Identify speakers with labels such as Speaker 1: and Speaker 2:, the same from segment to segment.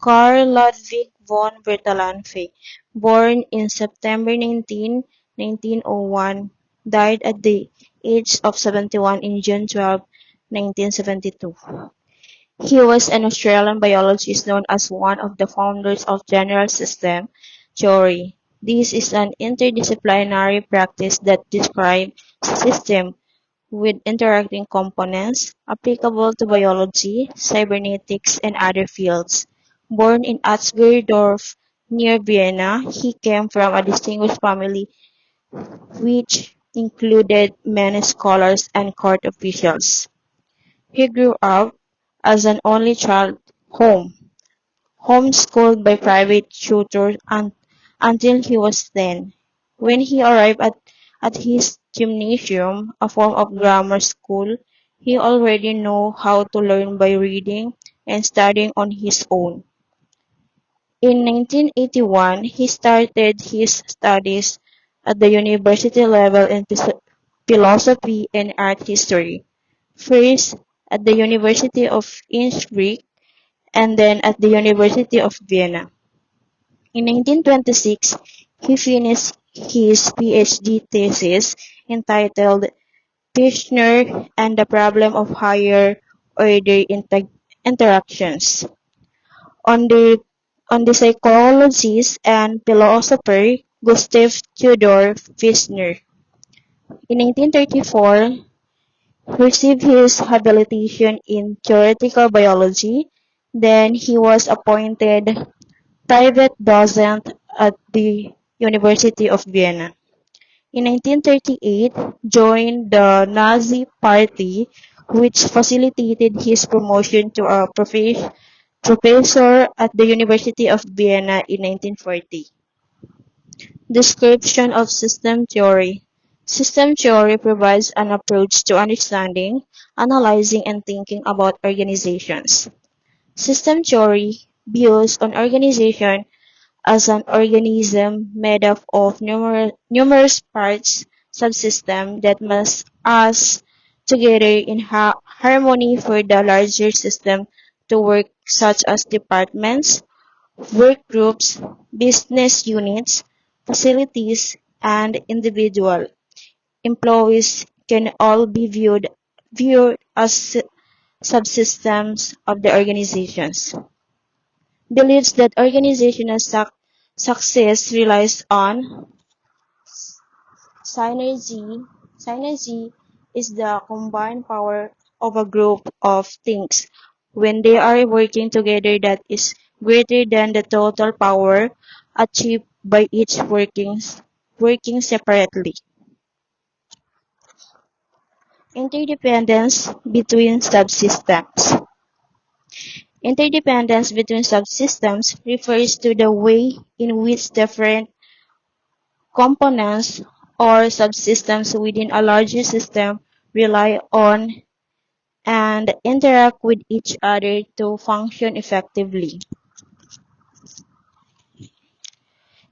Speaker 1: Carl Ludwig von Bertalanffy, born in September 1901, died at the age of 71 in June 12, 1972. He was an Australian biologist known as one of the founders of general system theory. This is an interdisciplinary practice that describes systems with interacting components applicable to biology, cybernetics, and other fields. Born in Atzgersdorf near Vienna, he came from a distinguished family which included many scholars and court officials. He grew up as an only child homeschooled by private tutors until he was 10. When he arrived at his gymnasium, a form of grammar school, he already knew how to learn by reading and studying on his own. In 1981, he started his studies at the university level in philosophy and art history, first at the University of Innsbruck and then at the University of Vienna. In 1926, he finished his PhD thesis entitled "Kirchner and the Problem of Higher Order Interactions" on the psychologist and philosopher Gustav Theodor Fischer. In 1934, he received his habilitation in theoretical biology. Then he was appointed private docent at the University of Vienna. In 1938, joined the Nazi Party, which facilitated his promotion to a professor at the University of Vienna in 1940. Description of system theory. System theory provides an approach to understanding, analyzing, and thinking about organizations. System theory views an organization as an organism made up of numerous parts, subsystems that must act together in harmony for the larger system to work, such as departments, work groups, business units, facilities, and individual employees can all be viewed as subsystems of the organizations. Believes that organizational success relies on synergy. Synergy is the combined power of a group of things when they are working together that is greater than the total power achieved by each working separately. Interdependence between subsystems. Interdependence between subsystems refers to the way in which different components or subsystems within a larger system rely on and interact with each other to function effectively.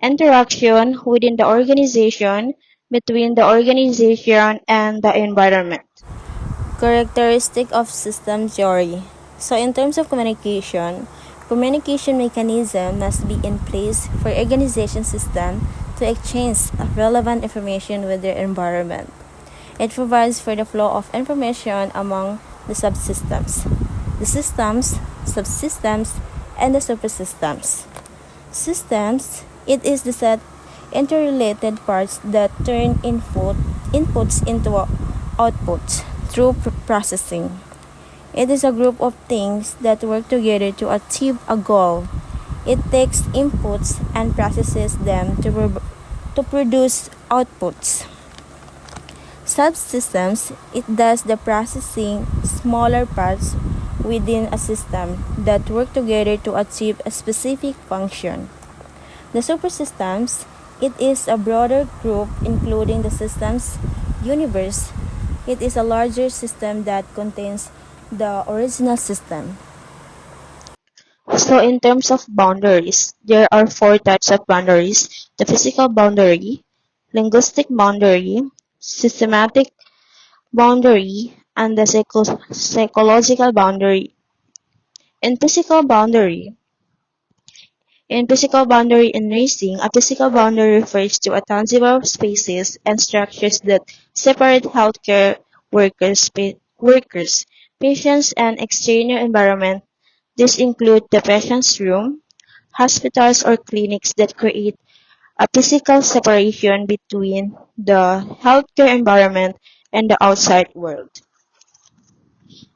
Speaker 1: Interaction within the organization, between the organization and the environment.
Speaker 2: Characteristic of system theory. So in terms of communication mechanism must be in place for organization system to exchange relevant information with their environment. It provides for the flow of information among the subsystems, the systems, subsystems, and the supersystems. Systems, it is the set interrelated parts that turn inputs into outputs through processing. It is a group of things that work together to achieve a goal. It takes inputs and processes them to produce outputs. Subsystems, it does the processing smaller parts within a system that work together to achieve a specific function. The supersystems, it is a broader group including the systems universe. It is a larger system that contains the original system.
Speaker 1: So in terms of boundaries, there are four types of boundaries: the physical boundary, linguistic boundary, systematic boundary, and the psychological boundary. In physical boundary, In physical boundary in nursing, a physical boundary refers to a tangible spaces and structures that separate healthcare workers, patients, and external environment. These include the patient's room, hospitals or clinics that create a physical separation between the healthcare environment and the outside world.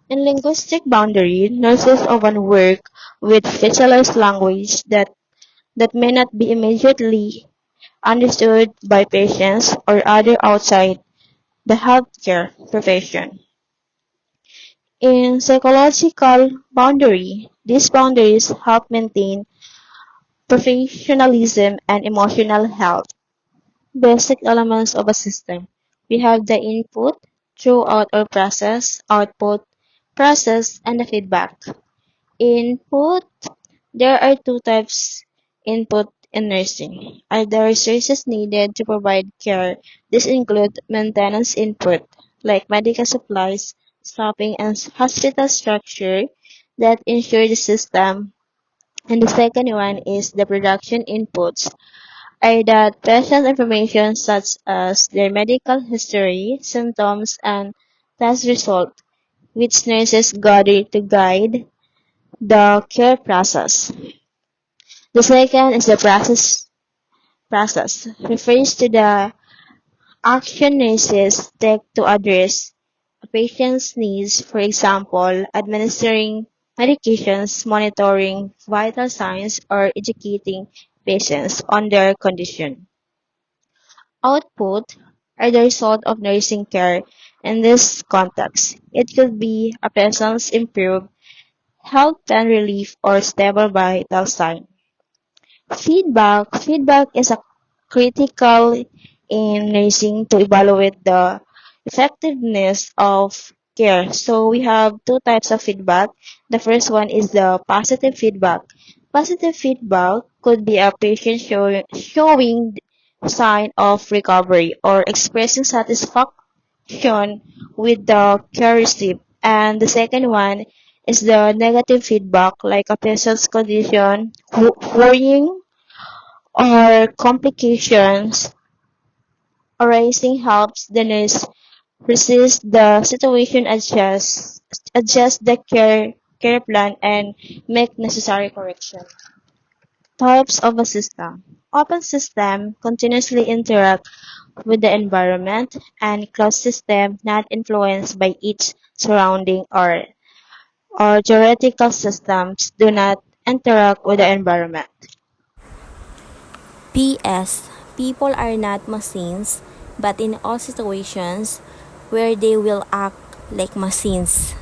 Speaker 1: In linguistic boundary, nurses often work with specialized language that may not be immediately understood by patients or other outside the healthcare profession. In psychological boundary, these boundaries help maintain professionalism and emotional health. Basic elements of a system. We have the input, throughout or process, output, process, and the feedback. Input, there are two types input in nursing. Are the resources needed to provide care. This include maintenance input, like medical supplies, staffing, and hospital structure that ensure the system. And the second one is the production inputs, are that patient information such as their medical history, symptoms, and test result, which nurses gather to guide the care process. The second is the process refers to the action nurses take to address a patient's needs, for example, administering medications, monitoring vital signs, or educating patients on their condition. Output are the result of nursing care in this context. It could be a patient's improved health and relief or stable vital sign. Feedback is a critical in nursing to evaluate the effectiveness of care. So we have two types of feedback. The first one is the positive feedback. Positive feedback could be a patient showing sign of recovery or expressing satisfaction with the care received. And the second one is the negative feedback, like a patient's condition, worrying or complications arising helps the nurse resist the situation, adjust the care plan, and make necessary correction. Types of a system. Open system continuously interact with the environment, and closed system not influenced by its surrounding or theoretical systems do not interact with the environment.
Speaker 2: PS. People are not machines, but in all situations where they will act like machines.